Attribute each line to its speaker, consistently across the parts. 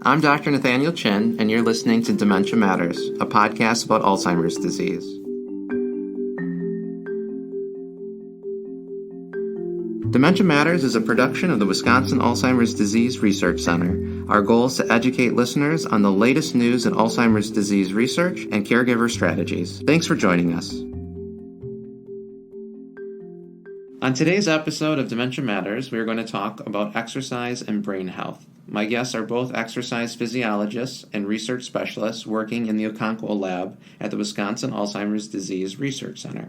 Speaker 1: I'm Dr. Nathaniel Chin, and you're listening to Dementia Matters, a podcast about Alzheimer's disease. Dementia Matters is a production of the Wisconsin Alzheimer's Disease Research Center. Our goal is to educate listeners on the latest news in Alzheimer's disease research and caregiver strategies. Thanks for joining us. On today's episode of Dementia Matters, we are going to talk about exercise and brain health. My guests are both exercise physiologists and research specialists working in the Okonkwo Lab at the Wisconsin Alzheimer's Disease Research Center.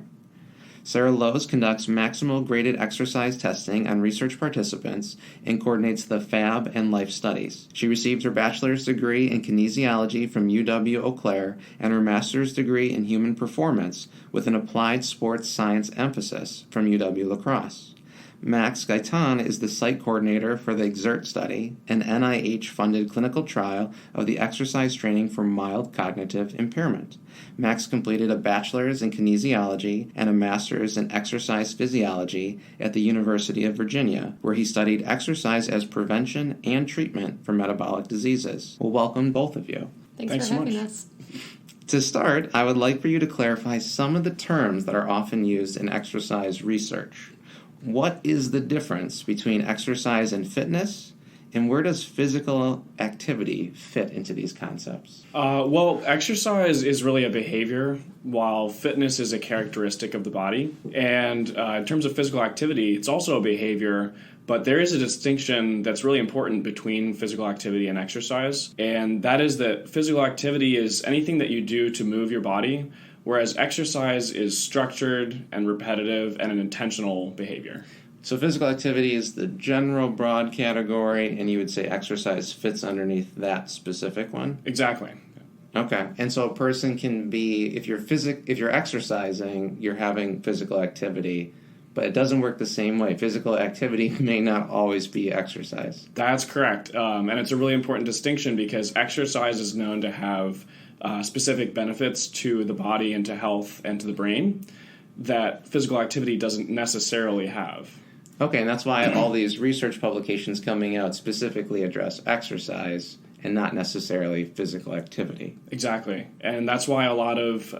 Speaker 1: Sarah Lowe's conducts maximal graded exercise testing on research participants and coordinates the FAB and life studies. She received her bachelor's degree in kinesiology from UW-Eau Claire and her master's degree in human performance with an applied sports science emphasis from UW-La Crosse. Max Gaitan is the site coordinator for the EXERT study, an NIH-funded clinical trial of the exercise training for mild cognitive impairment. Max completed a bachelor's in kinesiology and a master's in exercise physiology at the University of Virginia, where he studied exercise as prevention and treatment for metabolic diseases. Well, welcome both of you.
Speaker 2: Thanks for having us.
Speaker 1: To start, I would like for you to clarify some of the terms that are often used in exercise research. What is the difference between exercise and fitness, and where does physical activity fit into these concepts?
Speaker 3: Well, exercise is really a behavior, while fitness is a characteristic of the body. And in terms of physical activity, it's also a behavior, but there is a distinction that's really important between physical activity and exercise, and that is that physical activity is anything that you do to move your body, whereas exercise is structured and repetitive and an intentional behavior.
Speaker 1: So physical activity is the general broad category, and you would say exercise fits underneath that specific one?
Speaker 3: Exactly.
Speaker 1: Okay. And so a person can be, if you're exercising, you're having physical activity, but it doesn't work the same way. Physical activity may not always be exercise.
Speaker 3: That's correct. And it's a really important distinction because exercise is known to have specific benefits to the body and to health and to the brain that physical activity doesn't necessarily have.
Speaker 1: Okay, and that's why all these research publications coming out specifically address exercise and not necessarily physical activity.
Speaker 3: Exactly. And that's why a lot of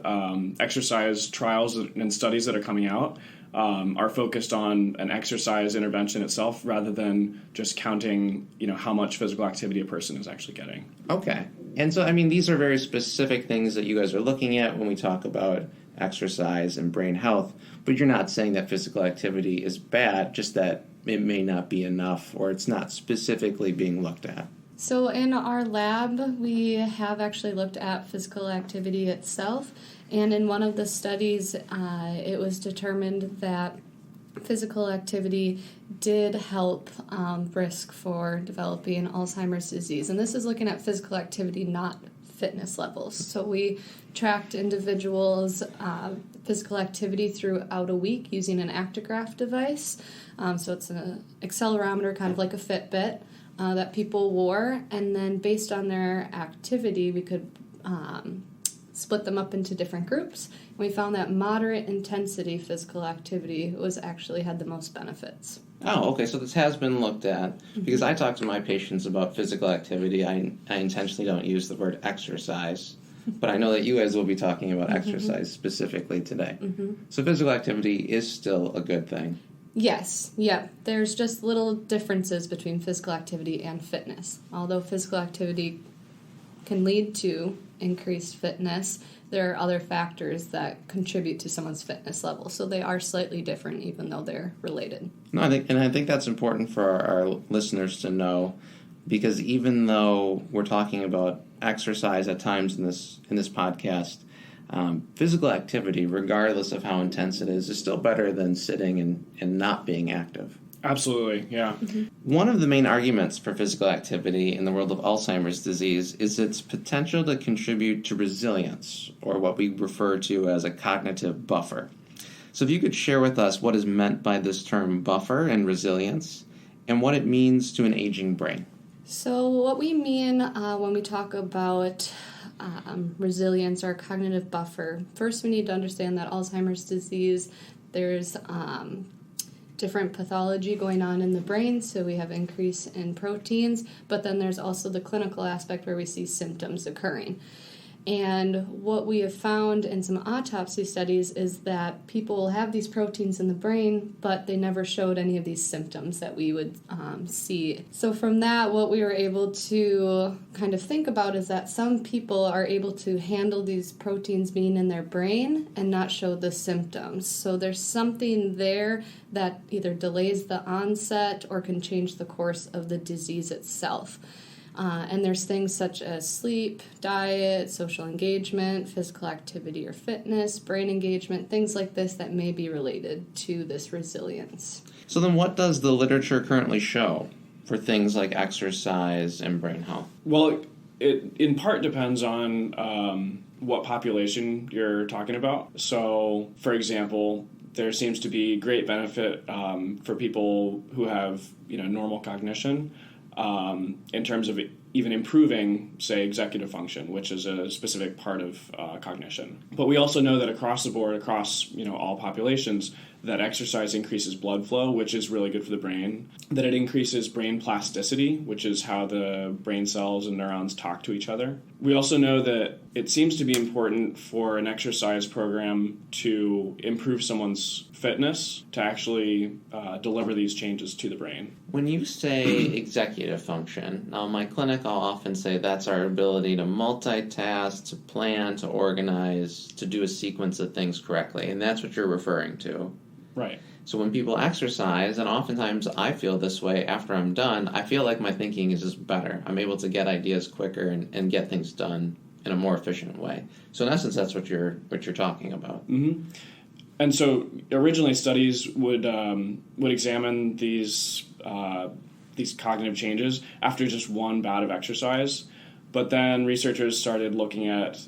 Speaker 3: exercise trials and studies that are coming out are focused on an exercise intervention itself rather than just counting, how much physical activity a person is actually getting.
Speaker 1: Okay. And so, these are very specific things that you guys are looking at when we talk about exercise and brain health, but you're not saying that physical activity is bad, just that it may not be enough or it's not specifically being looked at.
Speaker 2: So in our lab, we have actually looked at physical activity itself, and in one of the studies, it was determined that physical activity did help risk for developing Alzheimer's disease. And this is looking at physical activity, not fitness levels. So we tracked individuals' physical activity throughout a week using an actigraph device. So it's an accelerometer, kind of like a Fitbit, that people wore. And then based on their activity, we could split them up into different groups. And we found that moderate intensity physical activity had the most benefits.
Speaker 1: Oh, okay, so this has been looked at. Because I talk to my patients about physical activity, I intentionally don't use the word exercise, but I know that you guys will be talking about exercise specifically today. So physical activity is still a good thing.
Speaker 2: Yes, yeah. There's just little differences between physical activity and fitness. Although physical activity can lead to increased fitness, there are other factors that contribute to someone's fitness level. So they are slightly different, even though they're related.
Speaker 1: No, I think that's important for our listeners to know, because even though we're talking about exercise at times in this podcast, physical activity, regardless of how intense it is still better than sitting and not being active.
Speaker 3: Absolutely, yeah.
Speaker 1: One of the main arguments for physical activity in the world of Alzheimer's disease is its potential to contribute to resilience, or what we refer to as a cognitive buffer. So if you could share with us what is meant by this term buffer and resilience, and what it means to an aging brain.
Speaker 2: So what we mean when we talk about resilience or cognitive buffer, first we need to understand that Alzheimer's disease, there's different pathology going on in the brain, so we have increase in proteins, but then there's also the clinical aspect where we see symptoms occurring. And what we have found in some autopsy studies is that people will have these proteins in the brain, but they never showed any of these symptoms that we would see. So from that, what we were able to kind of think about is that some people are able to handle these proteins being in their brain and not show the symptoms. So there's something there that either delays the onset or can change the course of the disease itself. And there's things such as sleep, diet, social engagement, physical activity or fitness, brain engagement, things like this that may be related to this resilience.
Speaker 1: So then what does the literature currently show for things like exercise and brain health?
Speaker 3: Well, it in part depends on what population you're talking about. So, for example, there seems to be great benefit for people who have normal cognition. In terms of even improving, say, executive function, which is a specific part of cognition. But we also know that across the board, across all populations, that exercise increases blood flow, which is really good for the brain, that it increases brain plasticity, which is how the brain cells and neurons talk to each other. We also know that it seems to be important for an exercise program to improve someone's fitness to actually deliver these changes to the brain.
Speaker 1: When you say executive function, now in my clinic I'll often say that's our ability to multitask, to plan, to organize, to do a sequence of things correctly, and that's what you're referring to.
Speaker 3: Right.
Speaker 1: So when people exercise, and oftentimes I feel this way after I'm done, I feel like my thinking is just better. I'm able to get ideas quicker and get things done in a more efficient way. So in essence, that's what you're talking about.
Speaker 3: Mm-hmm. And so originally studies would examine these cognitive changes after just one bout of exercise. But then researchers started looking at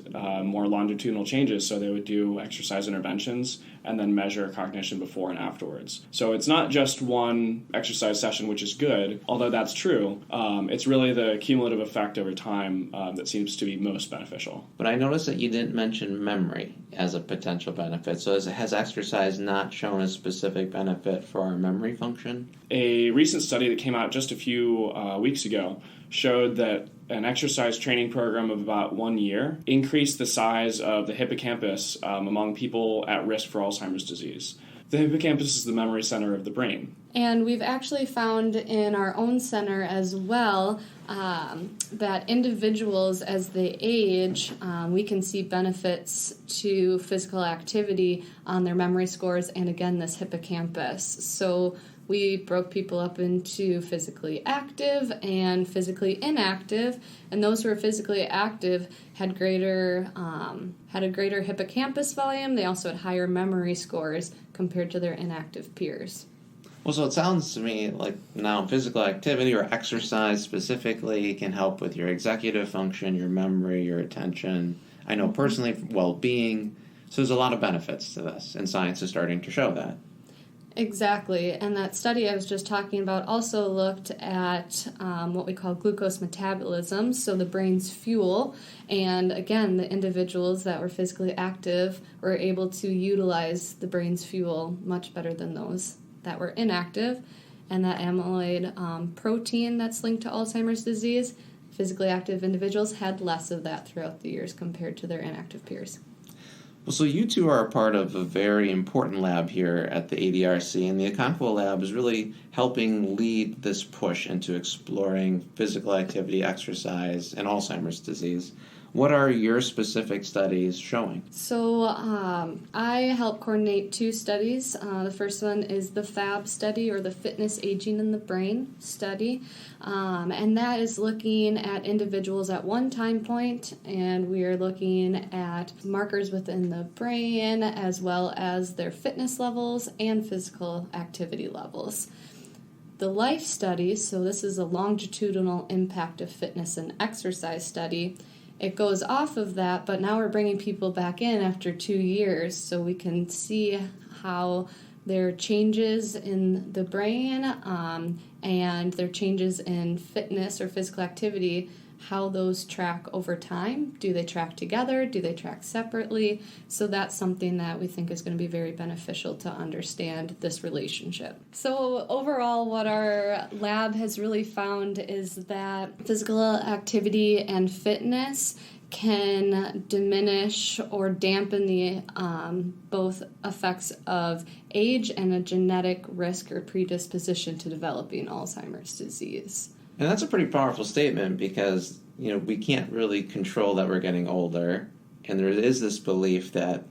Speaker 3: more longitudinal changes, so they would do exercise interventions and then measure cognition before and afterwards. So it's not just one exercise session, which is good, although that's true. It's really the cumulative effect over time that seems to be most beneficial.
Speaker 1: But I noticed that you didn't mention memory as a potential benefit. So has exercise not shown a specific benefit for our memory function?
Speaker 3: A recent study that came out just a few weeks ago showed that an exercise training program of about 1 year increased the size of the hippocampus among people at risk for Alzheimer's disease. The hippocampus is the memory center of the brain.
Speaker 2: And we've actually found in our own center as well that individuals, as they age, we can see benefits to physical activity on their memory scores and, again, this hippocampus. So we broke people up into physically active and physically inactive, and those who were physically active had a greater hippocampus volume. They also had higher memory scores compared to their inactive peers.
Speaker 1: Well, so it sounds to me like now physical activity or exercise specifically can help with your executive function, your memory, your attention. I know personally, well-being. So there's a lot of benefits to this, and science is starting to show that.
Speaker 2: Exactly, and that study I was just talking about also looked at what we call glucose metabolism, so the brain's fuel, and again, the individuals that were physically active were able to utilize the brain's fuel much better than those that were inactive, and that amyloid protein that's linked to Alzheimer's disease, physically active individuals had less of that throughout the years compared to their inactive peers.
Speaker 1: Well, so you two are a part of a very important lab here at the ADRC, and the Okonkwo Lab is really helping lead this push into exploring physical activity, exercise, and Alzheimer's disease. What are your specific studies showing?
Speaker 2: So I help coordinate two studies. The first one is the FAB study, or the Fitness Aging in the Brain study. And that is looking at individuals at one time point, and we are looking at markers within the brain as well as their fitness levels and physical activity levels. The LIFE study, so this is a longitudinal impact of fitness and exercise study. It goes off of that, but now we're bringing people back in after 2 years so we can see how their changes in the brain and their changes in fitness or physical activity how those track over time. Do they track together? Do they track separately? So that's something that we think is going to be very beneficial to understand this relationship. So overall, what our lab has really found is that physical activity and fitness can diminish or dampen the both effects of age and a genetic risk or predisposition to developing Alzheimer's disease.
Speaker 1: And that's a pretty powerful statement because, we can't really control that we're getting older. And there is this belief that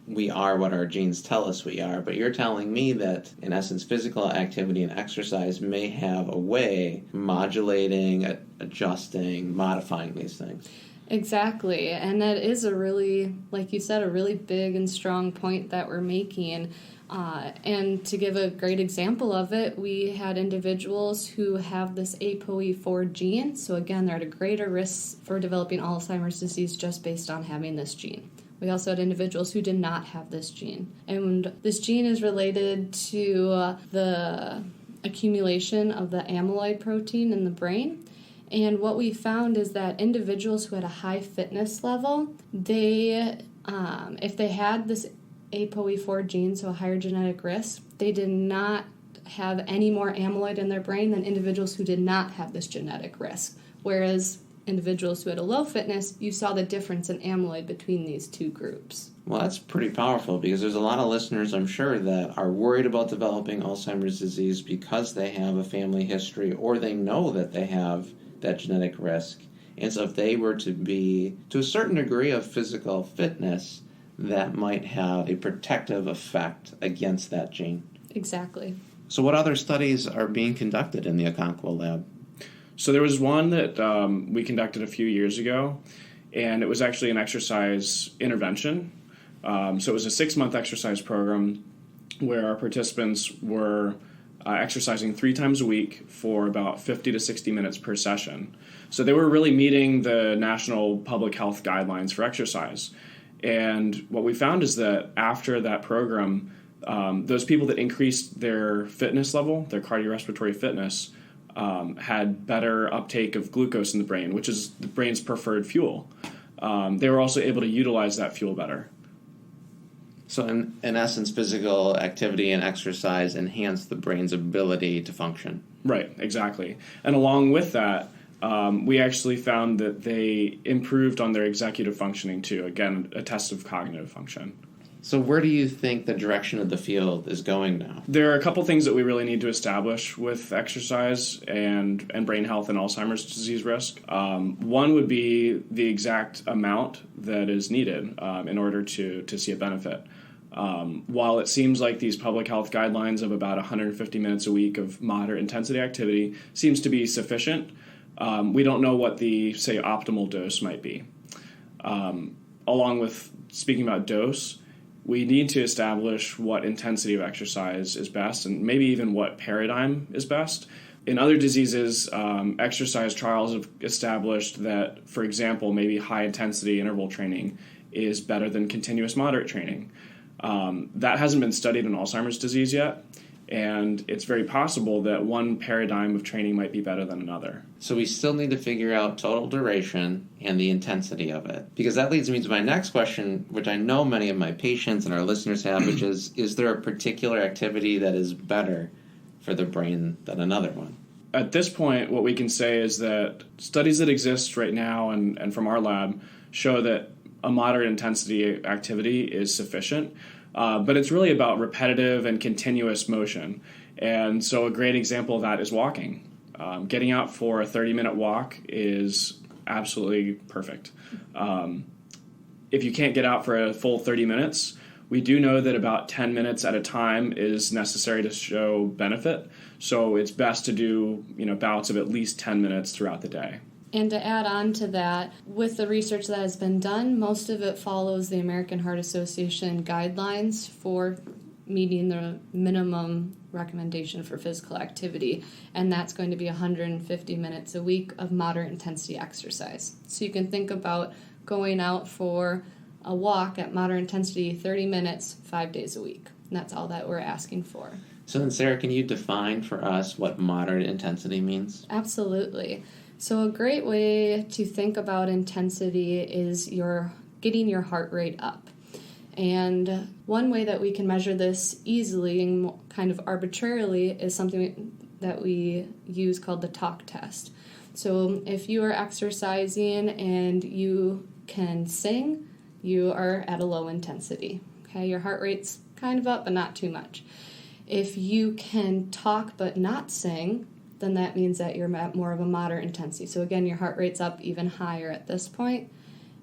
Speaker 1: we are what our genes tell us we are. But you're telling me that, in essence, physical activity and exercise may have a way of modulating, adjusting, modifying these things.
Speaker 2: Exactly, and that is a really, like you said, a really big and strong point that we're making. And to give a great example of it, we had individuals who have this ApoE4 gene. So again, they're at a greater risk for developing Alzheimer's disease just based on having this gene. We also had individuals who did not have this gene. And this gene is related to the accumulation of the amyloid protein in the brain. And what we found is that individuals who had a high fitness level, they, if they had this ApoE4 gene, so a higher genetic risk, they did not have any more amyloid in their brain than individuals who did not have this genetic risk. Whereas individuals who had a low fitness, you saw the difference in amyloid between these two groups.
Speaker 1: Well, that's pretty powerful because there's a lot of listeners, I'm sure, that are worried about developing Alzheimer's disease because they have a family history or they know that they have that genetic risk. And so if they were to be, to a certain degree of physical fitness, that might have a protective effect against that gene.
Speaker 2: Exactly.
Speaker 1: So what other studies are being conducted in the Okonkwo Lab?
Speaker 3: So there was one that we conducted a few years ago, and it was actually an exercise intervention. So it was a 6-month exercise program where our participants were exercising 3 times a week for about 50 to 60 minutes per session. So they were really meeting the national public health guidelines for exercise. And what we found is that after that program, those people that increased their fitness level, their cardiorespiratory fitness, had better uptake of glucose in the brain, which is the brain's preferred fuel. They were also able to utilize that fuel better.
Speaker 1: So in essence, physical activity and exercise enhance the brain's ability to function.
Speaker 3: Right, exactly. And along with that, we actually found that they improved on their executive functioning too. Again, a test of cognitive function.
Speaker 1: So where do you think the direction of the field is going now?
Speaker 3: There are a couple things that we really need to establish with exercise and brain health and Alzheimer's disease risk. One would be the exact amount that is needed in order to see a benefit. While it seems like these public health guidelines of about 150 minutes a week of moderate intensity activity seems to be sufficient, we don't know what the, say, optimal dose might be. Along with speaking about dose, we need to establish what intensity of exercise is best and maybe even what paradigm is best. In other diseases, exercise trials have established that, for example, maybe high-intensity interval training is better than continuous moderate training. That hasn't been studied in Alzheimer's disease yet, and it's very possible that one paradigm of training might be better than another.
Speaker 1: So we still need to figure out total duration and the intensity of it. Because that leads me to my next question, which I know many of my patients and our listeners have, which is there a particular activity that is better for the brain than another one?
Speaker 3: At this point, what we can say is that studies that exist right now and from our lab show that a moderate intensity activity is sufficient. But it's really about repetitive and continuous motion. And so a great example of that is walking. Getting out for a 30-minute walk is absolutely perfect. If you can't get out for a full 30 minutes, we do know that about 10 minutes at a time is necessary to show benefit. So it's best to do, bouts of at least 10 minutes throughout the day.
Speaker 2: And to add on to that, with the research that has been done, most of it follows the American Heart Association guidelines for meeting the minimum recommendation for physical activity, and that's going to be 150 minutes a week of moderate intensity exercise. So you can think about going out for a walk at moderate intensity, 30 minutes, 5 days a week. And that's all that we're asking for.
Speaker 1: So then, Sarah, can you define for us what moderate intensity means?
Speaker 2: Absolutely. So a great way to think about intensity is getting your heart rate up. And one way that we can measure this easily and kind of arbitrarily is something that we use called the talk test. So if you are exercising and you can sing, you are at a low intensity. Okay, your heart rate's kind of up, but not too much. If you can talk but not sing, then that means that you're at more of a moderate intensity. So again, your heart rate's up even higher at this point.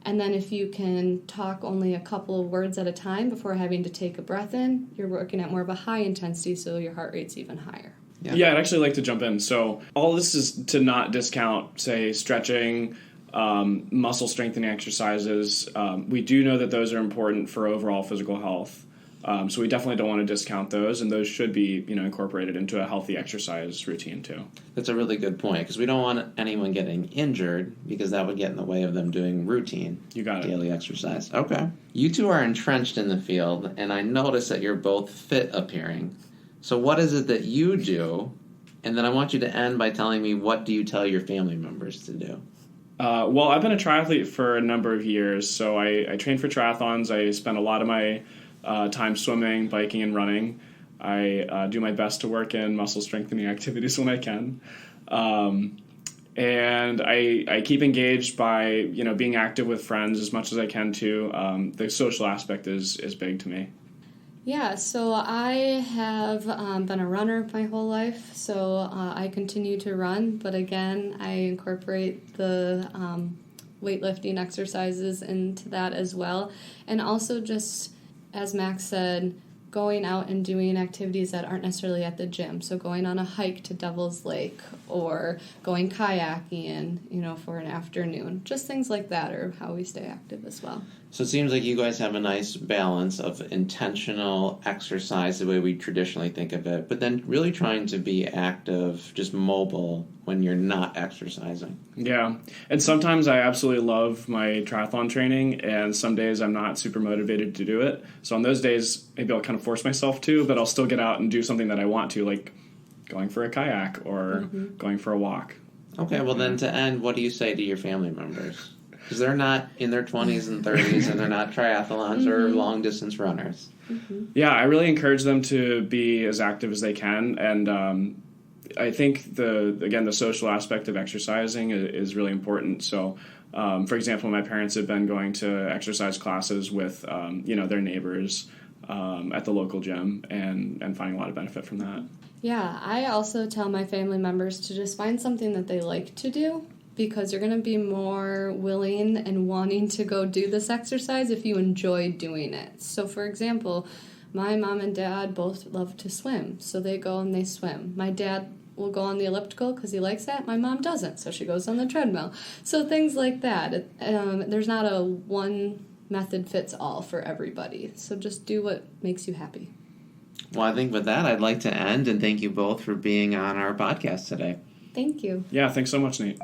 Speaker 2: And then if you can talk only a couple of words at a time before having to take a breath in, you're working at more of a high intensity, so your heart rate's even higher.
Speaker 3: Yeah, I'd actually like to jump in. So all this is to not discount, say, stretching, muscle strengthening exercises. We do know that those are important for overall physical health. So we definitely don't want to discount those, and those should be, incorporated into a healthy exercise routine too.
Speaker 1: That's a really good point, because we don't want anyone getting injured, because that would get in the way of them doing routine daily exercise. Okay. You two are entrenched in the field, and I notice that you're both fit appearing. So what is it that you do? And then I want you to end by telling me, what do you tell your family members to do?
Speaker 3: Well, I've been a triathlete for a number of years, so I train for triathlons. I spend a lot of my time swimming, biking, and running. I do my best to work in muscle strengthening activities when I can. And I keep engaged by, being active with friends as much as I can too. The social aspect is big to me.
Speaker 2: Yeah, so I have been a runner my whole life, so I continue to run, but again, I incorporate the weightlifting exercises into that as well, and also just, as Max said, going out and doing activities that aren't necessarily at the gym, so going on a hike to Devil's Lake, or going kayaking, for an afternoon. Just things like that are how we stay active as well.
Speaker 1: So it seems like you guys have a nice balance of intentional exercise, the way we traditionally think of it, but then really trying to be active, just mobile when you're not exercising.
Speaker 3: Yeah, and sometimes I absolutely love my triathlon training, and some days I'm not super motivated to do it. So on those days, maybe I'll kind of force myself to, but I'll still get out and do something that I want to, like going for a kayak or going for a walk.
Speaker 1: Okay, well then to end, what do you say to your family members? Because they're not in their 20s and 30s, and they're not triathlons or long-distance runners.
Speaker 3: Yeah, I really encourage them to be as active as they can, and I think the social aspect of exercising is really important. So, for example, my parents have been going to exercise classes with their neighbors at the local gym, and finding a lot of benefit from that.
Speaker 2: Yeah, I also tell my family members to just find something that they like to do, because you're going to be more willing and wanting to go do this exercise if you enjoy doing it. So, for example, my mom and dad both love to swim, so they go and they swim. My dad will go on the elliptical because he likes that. My mom doesn't, so she goes on the treadmill. So things like that. There's not a one method fits all for everybody, so just do what makes you happy.
Speaker 1: Well, I think with that, I'd like to end and thank you both for being on our podcast today.
Speaker 2: Thank you.
Speaker 3: Yeah, thanks so much, Nate.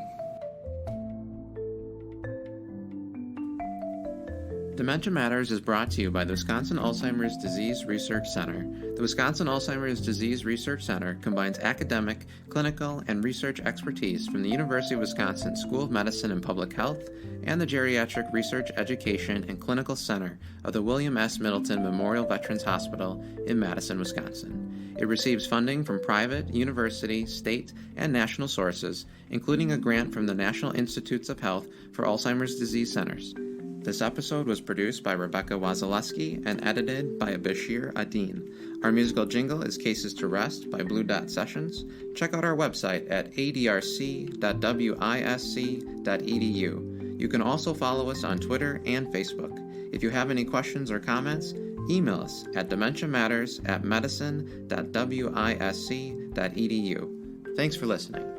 Speaker 1: Dementia Matters is brought to you by the Wisconsin Alzheimer's Disease Research Center. The Wisconsin Alzheimer's Disease Research Center combines academic, clinical, and research expertise from the University of Wisconsin School of Medicine and Public Health and the Geriatric Research Education and Clinical Center of the William S. Middleton Memorial Veterans Hospital in Madison, Wisconsin. It receives funding from private, university, state, and national sources, including a grant from the National Institutes of Health for Alzheimer's Disease Centers. This episode was produced by Rebecca Wazaleski and edited by Bashir Adin. Our musical jingle is Cases to Rest by Blue Dot Sessions. Check out our website at adrc.wisc.edu. You can also follow us on Twitter and Facebook. If you have any questions or comments, email us at dementiamatters@medicine.wisc.edu. Thanks for listening.